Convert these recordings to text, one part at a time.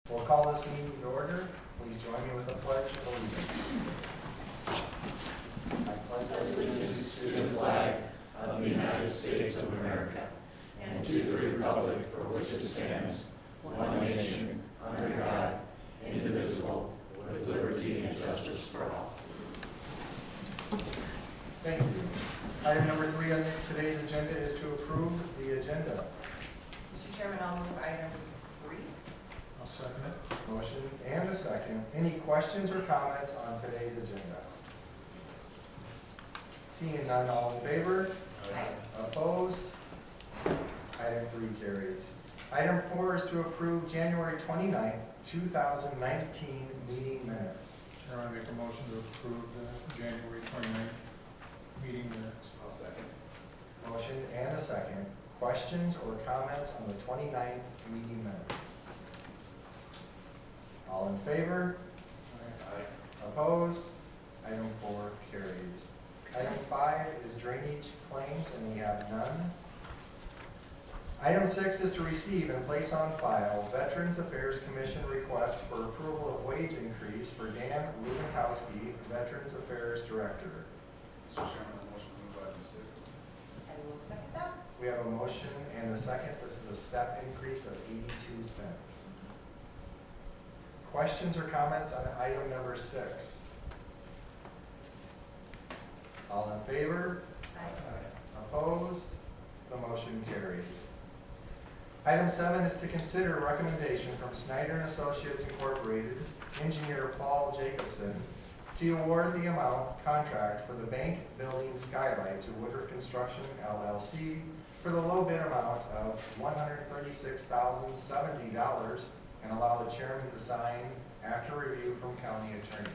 We'll call this meeting to order. Please join me with the pledge of allegiance. I pledge Allegiance to the flag of the United States of America and to the republic for which it stands, one nation, under God, indivisible, with liberty and justice for all. Thank you. Item number 3 on today's agenda is to approve the agenda. Mr. Chairman, I'll move item 3. I'll second it. Motion and a second. Any questions or comments on today's agenda? Seeing none, all in favor? Aye. Opposed? Item 3 carries. Item 4 is to approve January 29th, 2019 meeting minutes. Chairman, I make a motion to approve the January 29th meeting minutes. I'll second. Motion and a second. Questions or comments on the 29th meeting minutes? All in favor? Aye. Opposed? Item 4 carries. Item 5 is drainage claims, and we have none. Item 6 is to receive and place on file Veterans Affairs Commission request for approval of wage increase for Dan Rubinkowski, Veterans Affairs Director. Mr. Chairman, I motion to move item 6. I will second that. We have a motion and a second. This is a step increase of 82 cents. Questions or comments on item number 6? All in favor? Aye. Opposed? The motion carries. Item 7 is to consider a recommendation from Snyder and Associates Incorporated, engineer Paul Jacobson, to award the amount contract for the bank building skylight to Woodruff Construction LLC for the low bid amount of $136,070 and allow the chairman to sign after review from county attorney.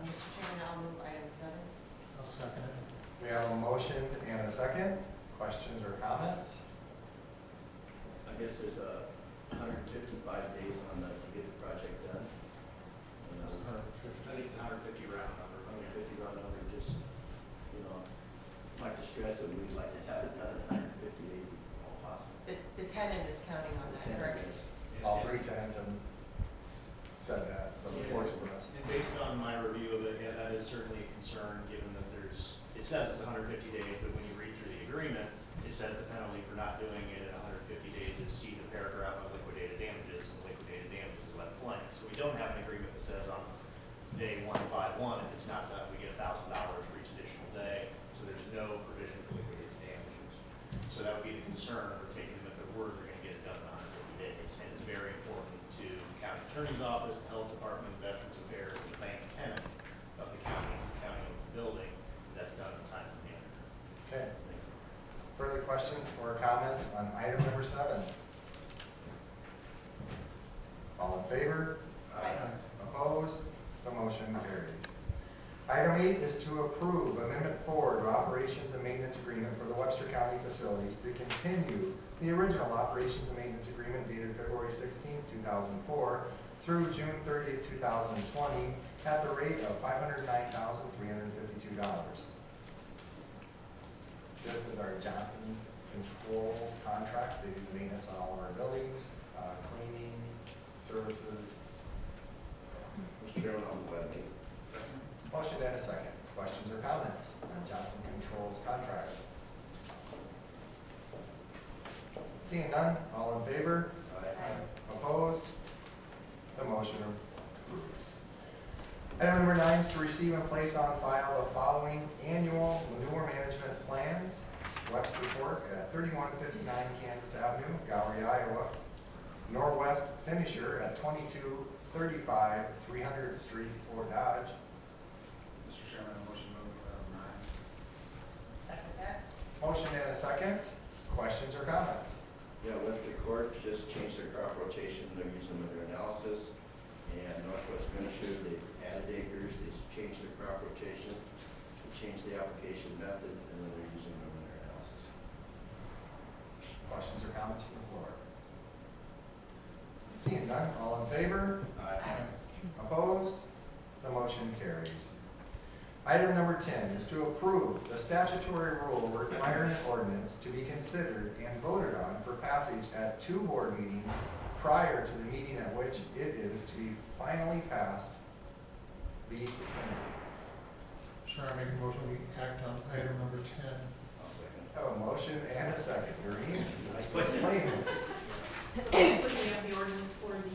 Mr. Chairman, I'll move item 7. I'll second it. We have a motion and a second. Questions or comments? I guess there's 155 days on to get the project done. You know, 150. I think it's 150 round number. 150 round number, just, like to stress that we'd like to have it done in 150 days if all possible. The tenant is counting on that, 10 correct? days. All 3 tenants have said that, so of course we're And based on my review of it, yeah, that is certainly a concern, given that it says it's 150 days, but when you read through the agreement, it says the penalty for not doing it in 150 days is see the paragraph of liquidated damages, and liquidated damages is left blank. So we don't have an agreement that says on day 151, if it's not done, we get $1,000 for each additional day. So there's no provision for liquidated damages. So that would be the concern. We're taking them at their word, we're going to get it done in 150 days. And it's very important to the county attorney's office, the health department, Veterans Affairs, the bank tenant of the county owns the building. That's done in a timely manner. Okay. Further questions or comments on item number 7? All in favor? Aye. Opposed? The motion carries. Item 8 is to approve Amendment 4 to Operations and Maintenance Agreement for the Webster County facilities to continue the original Operations and Maintenance Agreement dated February 16, 2004 through June 30, 2020 at the rate of $509,352. This is our Johnson's Controls contract. They do maintenance on all of our buildings, cleaning, services. Mr. Chairman, I'll move item 8. Second. Motion and a second. Questions or comments on Johnson Controls contract? Seeing none, all in favor? Aye. Opposed? The motion approves. Item number 9 is to receive and place on file the following annual manure management plans. Webster Report at 3159 Kansas Avenue, Gowrie, Iowa. Northwest Finisher at 2235 300th Street, Fort Dodge. Mr. Chairman, I motion to move item 9. Second that. Motion and a second. Questions or comments? Yeah, Webster Court just changed their crop rotation. They're using them in their analysis. And Northwest Finisher, they've added acres, they've changed their crop rotation, they changed the application method, and then they're using them in their analysis. Questions or comments from the floor? Seeing none, all in favor? Aye. Opposed? The motion carries. Item number 10 is to approve the statutory rule requiring an ordinance to be considered and voted on for passage at 2 board meetings prior to the meeting at which it is to be finally passed, be suspended. Sure, I make a motion, we act on item number 10. I'll second. I have a motion and a second. Doreen, explain this. Basically, we have the ordinance for the,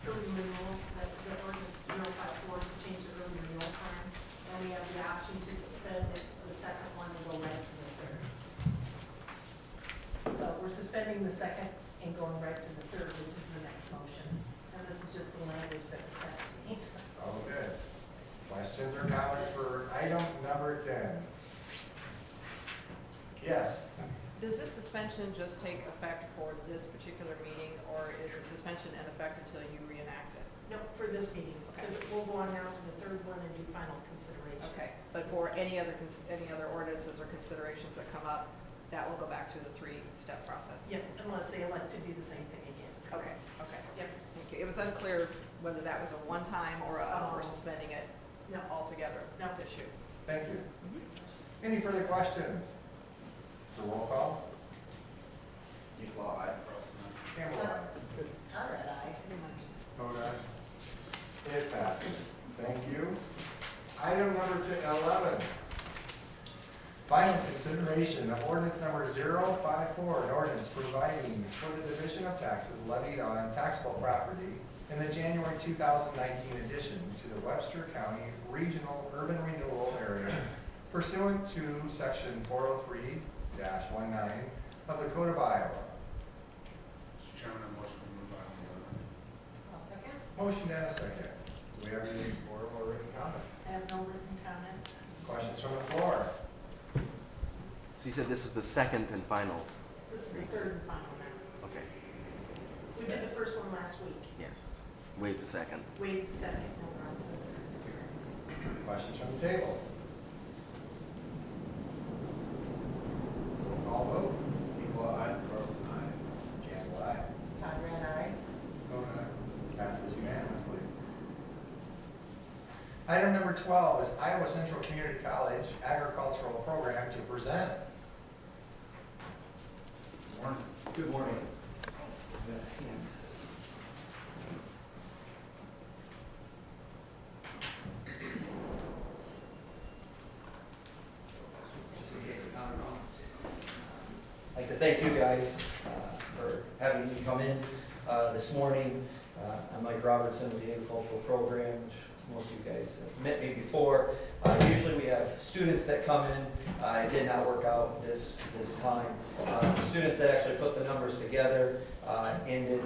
early renewal, that the ordinance 054 to change the early renewal plan. And we have the option to suspend it, the second one and go right to the third. So we're suspending the second and going right to the third, which is the next motion. And this is just the language that was sent to me. Okay. Questions or comments for item number 10? Yes. Does this suspension just take effect for this particular meeting, or is the suspension in effect until you reenact it? No, for this meeting, because we'll go on now to the third one and do final consideration. Okay, but for any other ordinances or considerations that come up, that will go back to the 3-step process? Yep, unless they elect to do the same thing again. Okay, okay. Yep. Thank you. It was unclear whether that was a one-time or we're Oh. suspending it No. altogether, No. issue. Thank you. Any further questions? So roll call. Depot, aye. Campbell, aye. Conrad, aye. Vote aye. It passes. Thank you. Item number 11. Final consideration of ordinance number 054, an ordinance providing for the division of taxes levied on taxable property in the January 2019 addition to the Webster County Regional Urban Renewal Area pursuant to section 403-19 of the Code of Iowa. Mr. Chairman, I motion to move item 11. I'll second. Motion and a second. Do we have any oral or written comments? I have no written comments. Questions from the floor? So you said this is the second and final? This is the third and final now. Okay, We did the first one last week. yes. Wait the second. Waited the second, and we're on to the third. Questions from the table? Roll call vote. Depot, aye. Carlson, aye. Campbell, aye. Conrad, aye. Vote aye. Passes unanimously. Item number 12 is Iowa Central Community College Agricultural Program to present. Good morning. Just in case the comment on. I'd like to thank you guys for having me come in this morning. I'm Mike Robertson with the agricultural program, which most of you guys have met me before. Usually we have students that come in. It did not work out this time. The students that actually put the numbers together ended,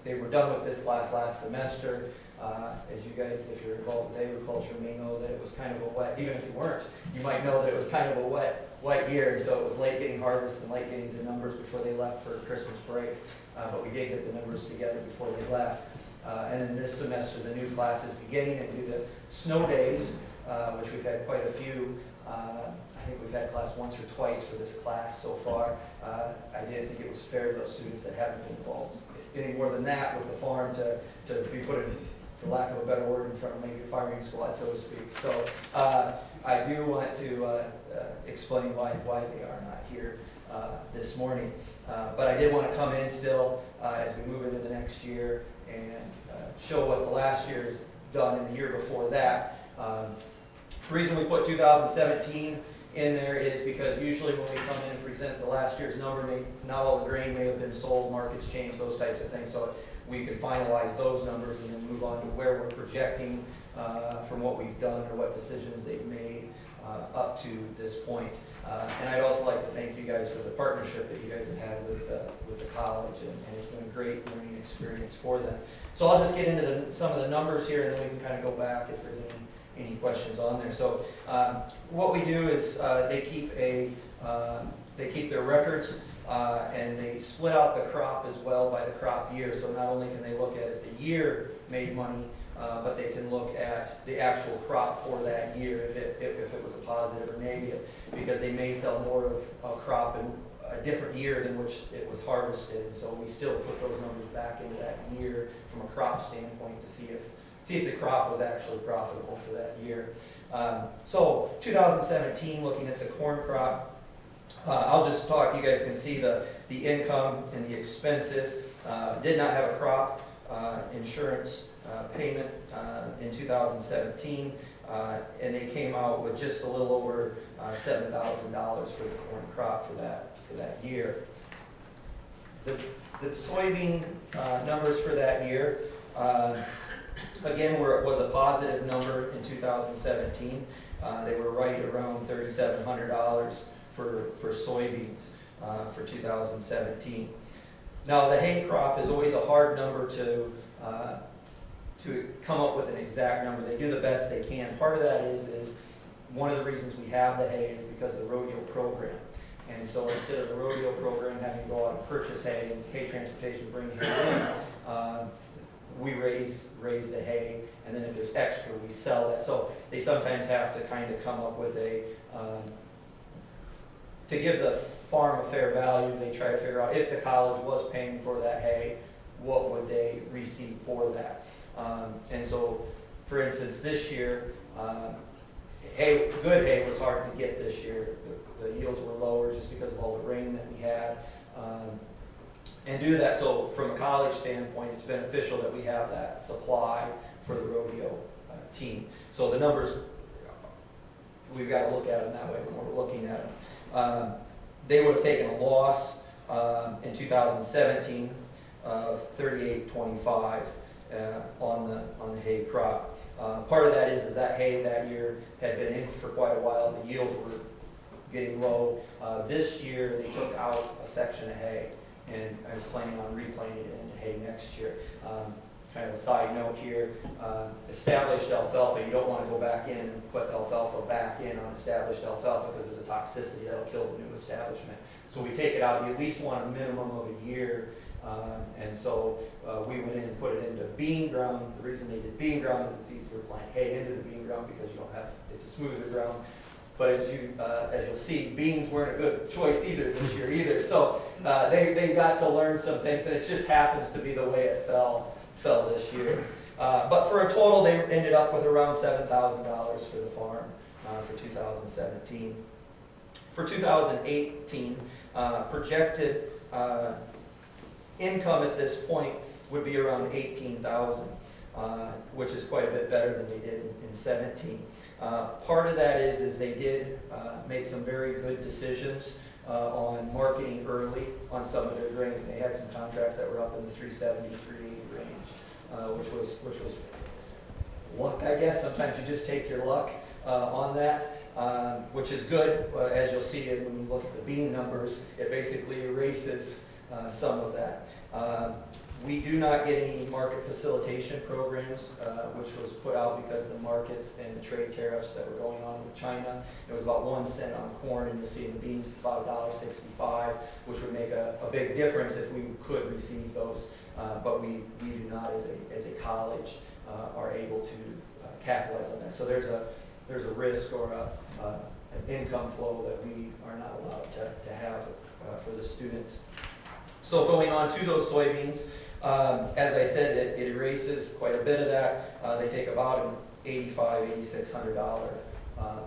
they were done with this class last semester. As you guys, if you're involved with agriculture, may know that it was kind of a wet, even if you weren't, you might know that it was kind of a wet year, and so it was late getting harvest and late getting the numbers before they left for Christmas break. But we did get the numbers together before they left. And then this semester, the new class is beginning, and do the snow days, which we've had quite a few. I think we've had class once or twice for this class so far. I did think it was fair to those students that haven't been involved any more than that with the farm to be put in, for lack of a better word, in front of maybe a firing squad, so to speak. So I do want to explain why they are not here this morning. But I did want to come in still as we move into the next year and show what the last year has done and the year before that. The reason we put 2017 in there is because usually when we come in and present the last year's number, not all the grain may have been sold, markets changed, those types of things. So we can finalize those numbers and then move on to where we're projecting from what we've done or what decisions they've made up to this point. And I'd also like to thank you guys for the partnership that you guys have had with the college, and it's been a great learning experience for them. So I'll just get into some of the numbers here, and then we can kind of go back if there's any questions on there. So what we do is they keep their records, and they split out the crop as well by the crop year. So not only can they look at the year made money, but they can look at the actual crop for that year, if it was a positive or negative, because they may sell more of a crop in a different year than which it was harvested. And so we still put those numbers back into that year from a crop standpoint to see if see if the crop was actually profitable for that year. So 2017, looking at the corn crop, I'll just talk, you guys can see the income and the expenses. Did not have a crop insurance payment in 2017, and they came out with just a little over $7,000 for the corn crop for that year. The soybean numbers for that year, again, where it was a positive number in 2017, they were right around $3,700 for soybeans for 2017. Now, the hay crop is always a hard number to come up with an exact number. They do the best they can. Part of that is one of the reasons we have the hay is because of the rodeo program. And so instead of the rodeo program having to go out and purchase hay and hay transportation bring hay in, we raise the hay, and then if there's extra, we sell that. So they sometimes have to kind of come up with to give the farm a fair value, they try to figure out if the college was paying for that hay, what would they receive for that. And so, for instance, this year, good hay was hard to get this year. The yields were lower just because of all the rain that we had. And due to that, so from a college standpoint, it's beneficial that we have that supply for the rodeo team. So the numbers, we've got to look at them that way when we're looking at them. They would have taken a loss in 2017 of $38.25 on the hay crop. Part of that is that hay that year had been in for quite a while. The yields were getting low. This year they took out a section of hay, and I was planning on replanting it into hay next year. Kind of a side note here, established alfalfa, you don't want to go back in and put alfalfa back in on established alfalfa because there's a toxicity that'll kill the new establishment. So we take it out, you at least want a minimum of a year, and so we went in and put it into bean ground. The reason they did bean ground is it's easier to plant hay into the bean ground because you don't have, it's a smoother ground. But as you'll see, beans weren't a good choice either this year either. So they got to learn some things, and it just happens to be the way it fell this year. But for a total, they ended up with around $7,000 for the farm for 2017. For 2018, projected income at this point would be around $18,000, which is quite a bit better than they did in 17. Part of that is they did make some very good decisions on marketing early on some of their grain. They had some contracts that were up in the 370 to 380 range, which was luck, I guess. Sometimes you just take your luck on that, which is good. As you'll see when you look at the bean numbers, it basically erases some of that. We do not get any market facilitation programs, which was put out because of the markets and the trade tariffs that were going on with China. It was about 1 cent on corn, and you'll see in the beans it's about $1.65, which would make a big difference if we could receive those. But we do not, as a college, are able to capitalize on that. So there's a risk or an income flow that we are not allowed to have for the students. So going on to those soybeans, as I said, it erases quite a bit of that. They take about an $8,500, $8,600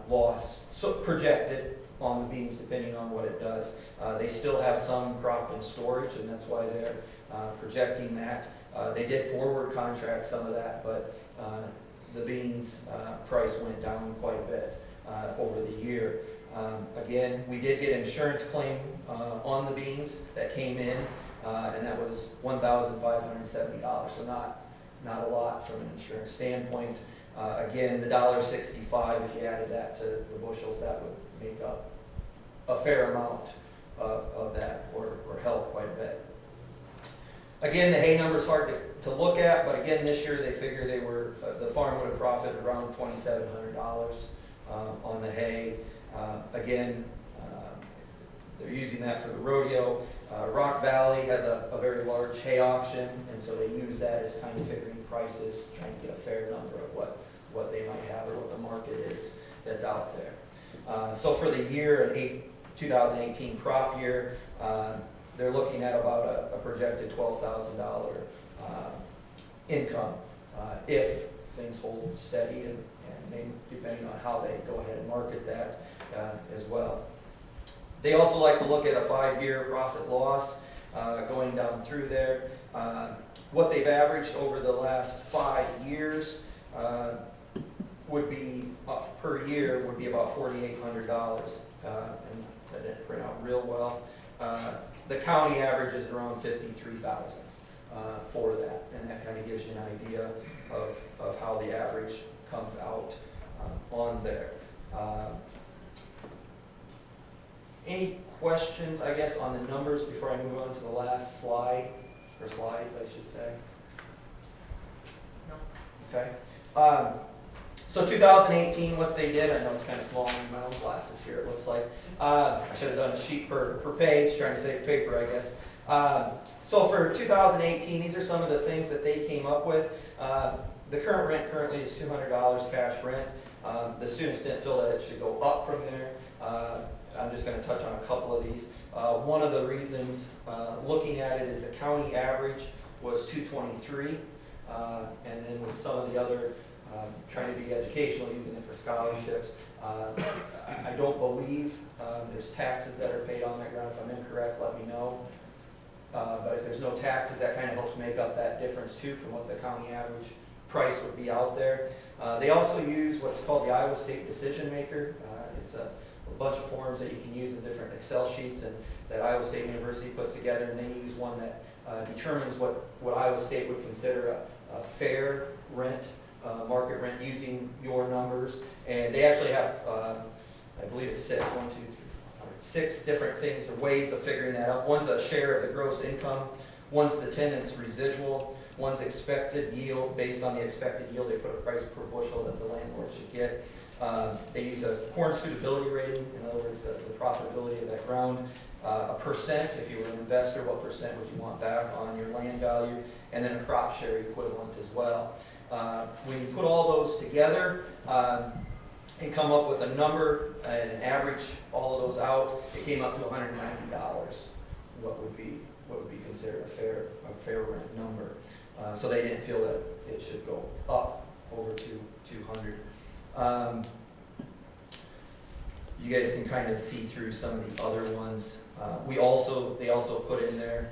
loss, so projected on the beans, depending on what it does. They still have some crop in storage, and that's why they're projecting that. They did forward contract some of that, but the beans price went down quite a bit over the year. Again, we did get an insurance claim on the beans that came in, and that was $1,570, so not a lot from an insurance standpoint. Again, the $1.65, if you added that to the bushels, that would make up a fair amount of that, or help quite a bit. Again, the hay number's hard to look at, but again, this year they figure the farm would have profited around $2,700 on the hay. Again, they're using that for the rodeo. Rock Valley has a very large hay auction, and so they use that as kind of figuring prices, trying to get a fair number of what they might have or what the market is that's out there. So for the year, 2018 crop year, they're looking at about a projected $12,000 income if things hold steady and maybe depending on how they go ahead and market that as well. They also like to look at a 5-year profit loss going down through there. What they've averaged over the last 5 years would be, per year, would be about $4,800. And that didn't print out real well. The county average is around $53,000 for that, and that kind of gives you an idea of how the average comes out on there. Any questions, I guess, on the numbers before I move on to the last slide, or slides, I should say? No. Okay. So 2018, what they did, I know it's kind of small in my own glasses here, it looks like. I should have done a sheet per page, trying to save paper, I guess. So for 2018, these are some of the things that they came up with. The current rent currently is $200 cash rent. The students didn't feel that it should go up from there. I'm just going to touch on a couple of these. One of the reasons looking at it is the county average was $223, and then with some of the other trying to be educational, using it for scholarships. I don't believe there's taxes that are paid on that ground. If I'm incorrect, let me know. But if there's no taxes, that kind of helps make up that difference too from what the county average price would be out there. They also use what's called the Iowa State Decision Maker. It's a bunch of forms that you can use in different Excel sheets and that Iowa State University puts together, and they use one that determines what Iowa State would consider a fair rent, market rent, using your numbers. And they actually have, I believe it's 6 different things or ways of figuring that out. One's a share of the gross income, one's the tenant's residual, one's expected yield. Based on the expected yield, they put a price per bushel that the landlord should get. They use a corn suitability rating, in other words, the profitability of that ground. A percent, if you were an investor, what percent would you want back on your land value? And then a crop share equivalent as well. When you put all those together and come up with a number and average all of those out, it came up to $190. What would be considered a fair rent number. So they didn't feel that it should go up over to 200. You guys can kind of see through some of the other ones. They also put in there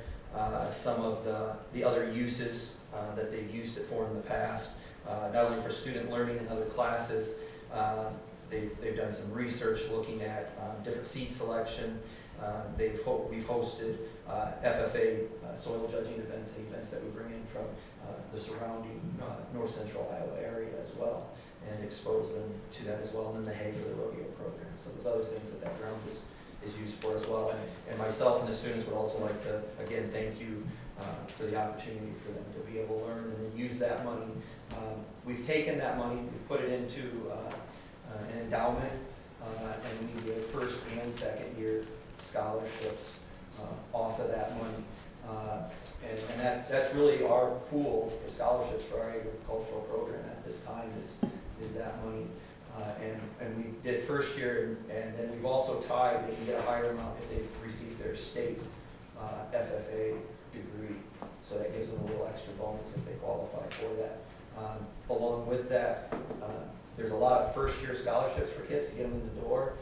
some of the other uses that they've used it for in the past. Not only for student learning and other classes, they've done some research looking at different seed selection. We've hosted FFA soil judging events and events that we bring in from the surrounding north central Iowa area as well, and expose them to that as well, and then the hay for the rodeo program. So there's other things that ground is used for as well. And myself and the students would also like to, again, thank you for the opportunity for them to be able to learn and then use that money. We've taken that money, we put it into an endowment, and we give first and second year scholarships off of that money. And that's really our pool for scholarships for our agricultural program at this time is that money. And we did first year, and then we've also tied, they can get a higher amount if they've received their state FFA degree. So that gives them a little extra bonus if they qualify for that. Along with that, there's a lot of first year scholarships for kids to get them in the door,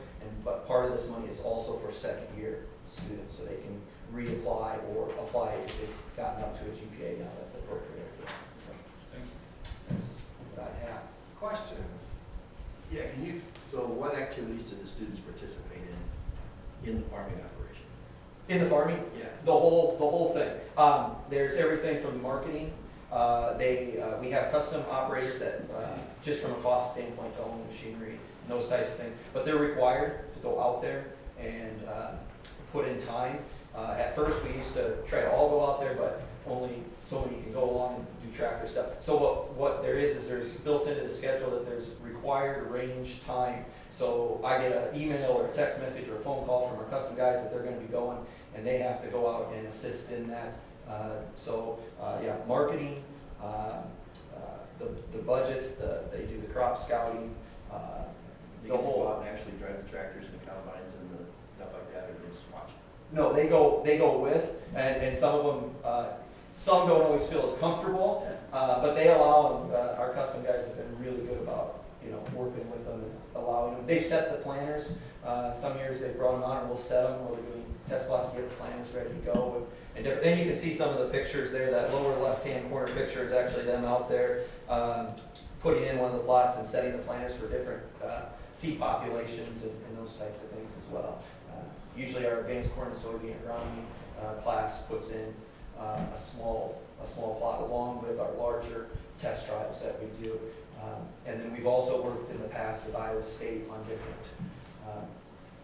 but part of this money is also for second year students, so they can reapply or apply if they've gotten up to a GPA now that's appropriate. So Thank you. that's what I have. Questions? Yeah, so what activities do the students participate in the farming operation? In the farming? Yeah. The whole thing. There's everything from marketing. We have custom operators that, just from a cost standpoint, to own machinery and those types of things. But they're required to go out there and put in time. At first, we used to try to all go out there, but only so many can go along and do tractor stuff. So what there is there's built into the schedule that there's required range time. So I get an email or a text message or a phone call from our custom guys that they're going to be going, and they have to go out and assist in that. Marketing, the budgets, they do the crop scouting, They can go out and actually drive the tractors and the combines and the stuff like that, or they just watch it? No, they go with, and some of them, some don't always feel as comfortable, but they allow them, our custom guys have been really good about, working with them and allowing them. They've set the planners, some years they've brought them out and we'll set them, where we're doing test plots to get the planners ready to go. And different, then you can see some of the pictures there, that lower left-hand corner picture is actually them out there, putting in one of the plots and setting the planners for different seed populations and those types of things as well. Usually our advanced corn and soybean agronomy class puts in a small plot along with our larger test trials that we do. And then we've also worked in the past with Iowa State on different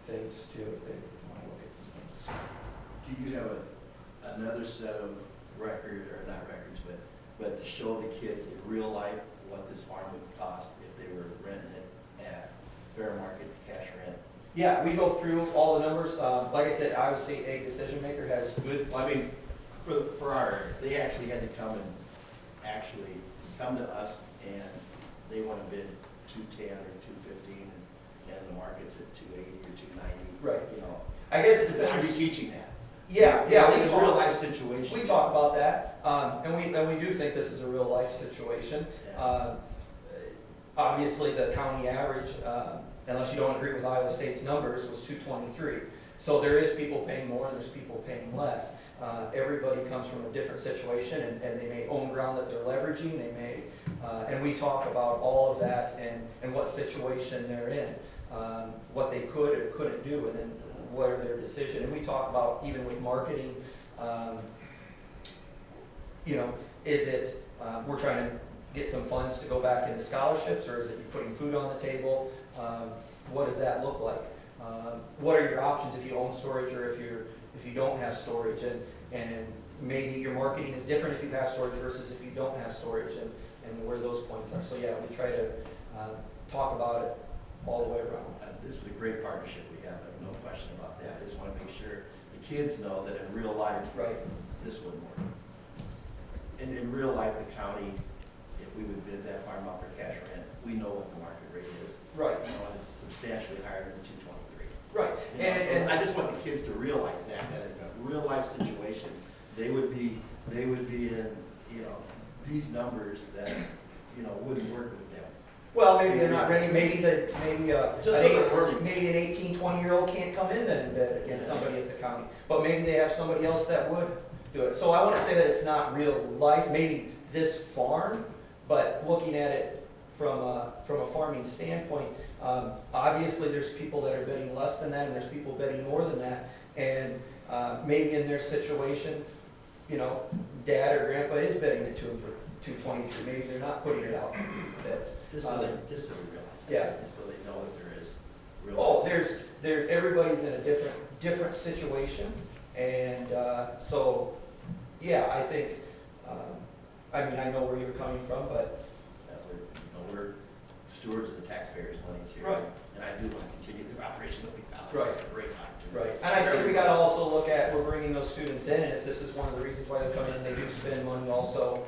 things too, if they want to look at some things. Do you have another set of records, or not records, but to show the kids in real life what this farm would cost if they were renting it at fair market cash rent? Yeah, we go through all the numbers. Like I said, Iowa State Ag Decision Maker has good. Well, I mean, for our area, they actually had to come to us, and they want to bid 210 or 215, and the market's at 280 or 290. Right. I guess it Are depends. you teaching that? Yeah. It's a real life situation. We talk about that, and we do think this is a real life situation. Yeah. Obviously, the county average, unless you don't agree with Iowa State's numbers, was 223. So there is people paying more and there's people paying less. Everybody comes from a different situation, and they may own ground that they're leveraging. They may, and we talk about all of that and what situation they're in, what they could or couldn't do, and then what are their decision. And we talk about, even with marketing, is it we're trying to get some funds to go back into scholarships, or is it you're putting food on the table? What does that look like? What are your options if you own storage or if you don't have storage? And maybe your marketing is different if you have storage versus if you don't have storage, and where those points are. So yeah, we try to talk about it all the way around. This is a great partnership we have, no question about that. I just want to make sure the kids know that in real life, Right. this wouldn't work. In real life, the county, if we would bid that farm out for cash rent, we know what the market rate is. Right. And it's substantially higher than 223. Right. So I just want the kids to realize that in a real life situation, they would be in, these numbers that, wouldn't work with them. Well, maybe they're not ready. Maybe Just so they're worthy. maybe an 18, 20-year-old can't come in then and bid against somebody at the county. But maybe they have somebody else that would do it. So I wouldn't say that it's not real life. Maybe this farm, but looking at it from a farming standpoint, obviously there's people that are bidding less than that, and there's people bidding more than that. And maybe in their situation, dad or grandpa is bidding it to them for 223. Maybe they're not putting it out for bids. Just so we realize that. Yeah. Just so they know that there is real. Oh, there's everybody's in a different situation, and so yeah, I think I know where you're coming from, but We're stewards of the taxpayers' monies here. Right. And I do want to continue the operation with the college. Right. It's a great opportunity. right. And I think we got to also look at, we're bringing those students in, and if this is one of the reasons why they're coming in, they do spend money also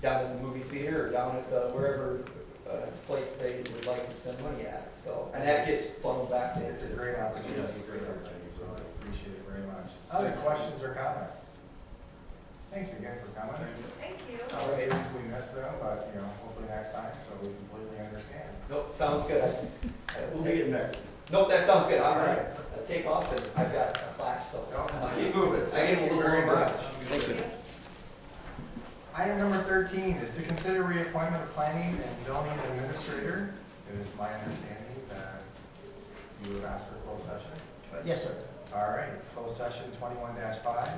down at the movie theater or down at the wherever place they would like to spend money at. So, and that gets funneled back to. It's a great opportunity, so I appreciate it very much. Other questions or comments? Thanks again for coming. Thank you. Statements we missed though, but, hopefully next time, so we completely understand. Nope, sounds good. We'll be getting back. Nope, that sounds good. I'm gonna take off, and I've got a class, so I'll keep moving. I gave a little Very more much. Thank you. Item number 13 is to consider reappointment of planning and zoning administrator. It is my understanding that you would ask for closed session. Yes, sir. All right, closed session 21-5,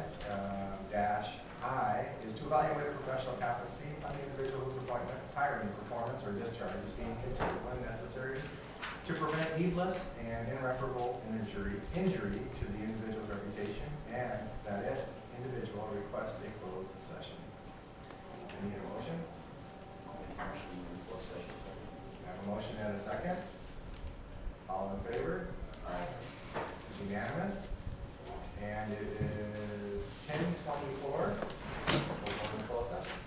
I is to evaluate professional competency on the individual whose appointment, hiring, performance, or discharge is being considered when necessary to prevent needless and irreparable injury to the individual's reputation, and that if individual requests a closed session. I need a motion. I have a motion and a second. All in favor? Aye. It's unanimous. And it is 10:24. We'll go into closed session.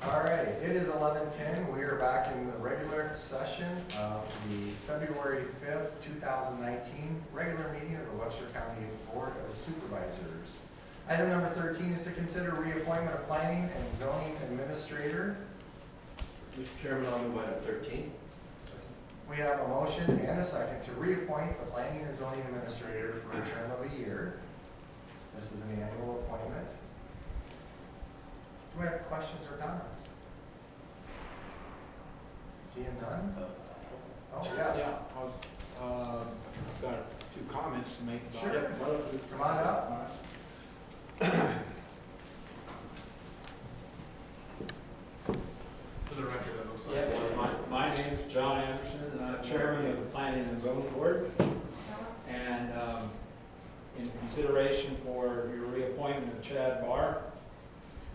All right, it is 11:10. We are back in the regular session of the February 5th, 2019 regular meeting of the Webster County Board of Supervisors. Item number 13 is to consider reappointment of planning and zoning administrator. Mr. Chairman, I'll move item 13. We have a motion and a second to reappoint the planning and zoning administrator for a term of a year. This is an annual appointment. Do we have questions or comments? Seeing none? Oh, yes. Yeah, I was, I've got a few comments to make about Sure. it. Come on up. For the record, it looks like. Yeah, my name is John Anderson, and I'm chairman of the Planning and Zoning Board. And in consideration for your reappointment of Chad Barr,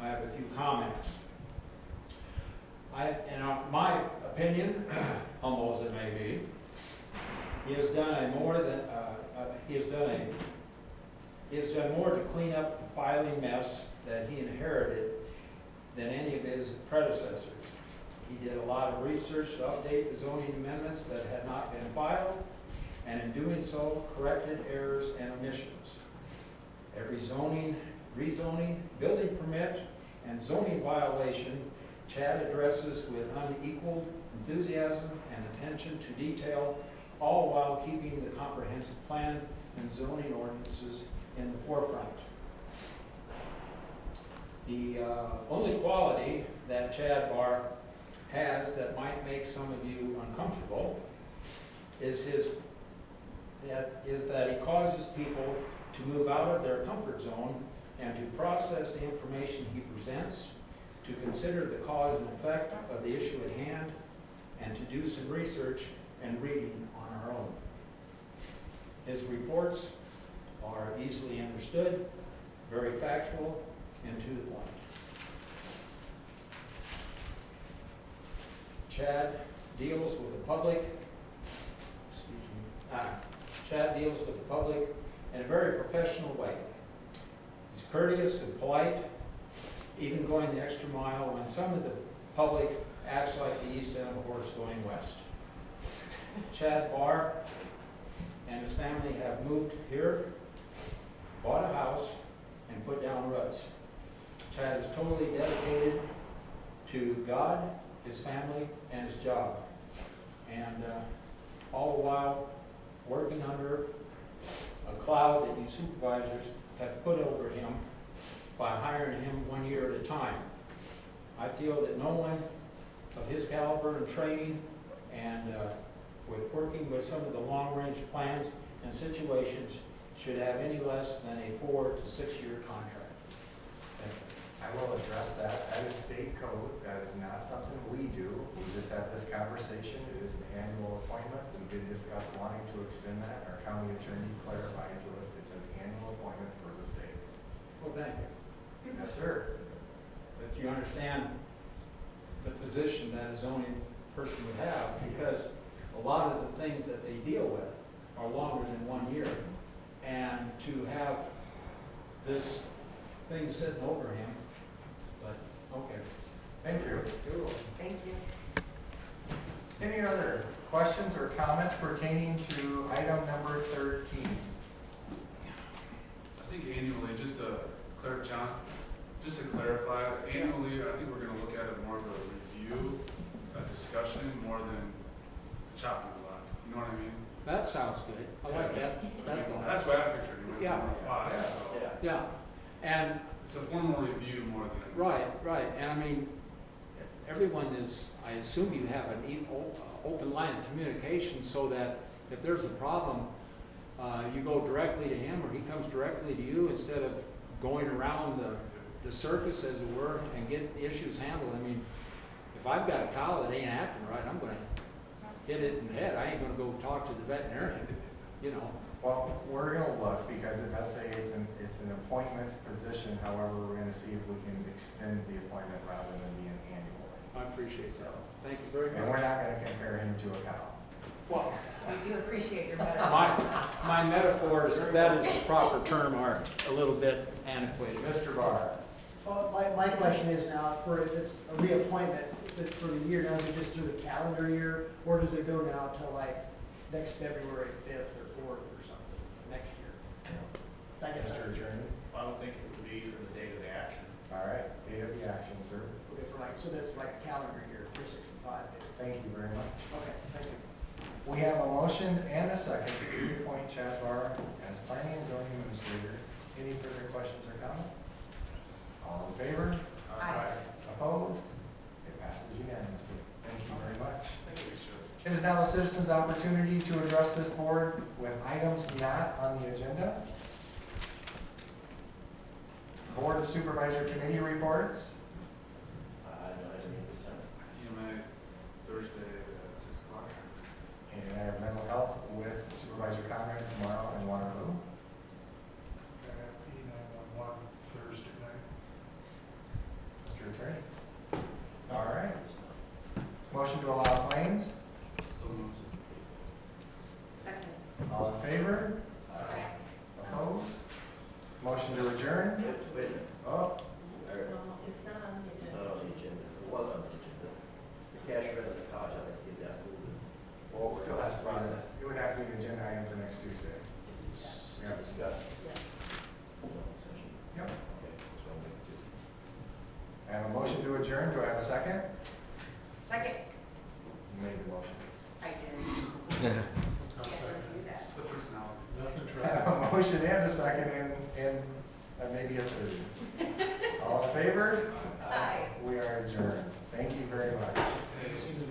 I have a few comments. In my opinion, humble as it may be, he has done more to clean up the filing mess that he inherited than any of his predecessors. He did a lot of research to update the zoning amendments that had not been filed, and in doing so, corrected errors and omissions. Every zoning, rezoning, building permit, and zoning violation Chad addresses with unequaled enthusiasm and attention to detail, all while keeping the comprehensive plan and zoning ordinances in the forefront. The only quality that Chad Barr has that might make some of you uncomfortable is that he causes people to move out of their comfort zone and to process the information he presents, to consider the cause and effect of the issue at hand, and to do some research and reading on our own. His reports are easily understood, very factual, and to the point. Chad deals with the public, Chad deals with the public in a very professional way. He's courteous and polite, even going the extra mile when some of the public acts like the east end of a horse going west. Chad Barr and his family have moved here, bought a house, and put down roots. Chad is totally dedicated to God, his family, and his job. And all the while working under a cloud that you supervisors have put over him by hiring him 1 year at a time. I feel that no one of his caliber and training and with working with some of the long-range plans and situations should have any less than a 4 to 6 year contract. Thank you. I will address that. That is state code. That is not something we do. We just had this conversation. It is an annual appointment. We did discuss wanting to extend that. Our county attorney clarified to us it's an annual appointment for the state. Well, thank you. Yes, sir. That you understand the position that a zoning person would have, because a lot of the things that they deal with are longer than 1 year. And to have this thing sitting over him, but, okay. Thank you. Thank you. Any other questions or comments pertaining to item number 13? I think annually, just to clarify, annually, I think we're gonna look at it more of a review, a discussion, more than chopping a lot. You know what I mean? That sounds good. I like that. That's what I pictured, it was Yeah. number 5, so. Yeah. Yeah, and, It's a formal review more than. right, and I mean, everyone is, I assume you have an open line of communication so that if there's a problem, you go directly to him or he comes directly to you instead of going around the circus, as it were, and get issues handled. I mean, if I've got a cow that ain't acting right, I'm gonna hit it in the head. I ain't gonna go talk to the veterinarian, you know. Well, we're gonna look because it does say it's an appointment position. However, we're gonna see if we can extend the appointment rather than being annually. I appreciate that. Thank you very And we're much. not gonna compare him to a cow. Well, We do appreciate your better. my metaphors, if that is the proper term, are a little bit antiquated. Mr. Barr. Well, my question is now, for if it's a reappointment, if it's for the year, now is it just through the calendar year, or does it go now till like next February 5th or 4th or something, next year? I guess Mr. Journey. I don't think it would be so that's like a calendar year, 365 days. Thank you very much. Okay, thank you. We have a motion and a second to reappoint Chad Barr as planning and zoning administrator. Any further questions or comments? All in favor? Aye. Opposed? It passes unanimously. Thank you very much. Thanks, Joe. It is now the citizens' opportunity to address this board with items not on the agenda. Board of Supervisor Committee reports. I don't have any this time. EMA, Thursday at 6 o'clock. And I have mental health with Supervisor Conrad tomorrow in Waterloo. One Thursday night. Mr. Attorney. All right. Motion to allow claims. So moved. Second. All in favor? Aye. Opposed? Motion to adjourn. Wait a minute. Oh, Or, No, it's not on the it's agenda. not on the agenda. It was on the agenda. The cash rent of the college, I'd like to get that moving. well, it still has to be, Process. it would have to be an agenda item for next Tuesday. To discuss. Yes. Session. Yep. Okay, so I'm gonna just. I have a motion to adjourn. Do I have a second? Second. You made the motion. I did. I'll Can't second. do that. It's the personality. Nothing I have trouble. a motion and a second and maybe a third. All in favor? Aye. We are adjourned. Thank you very much.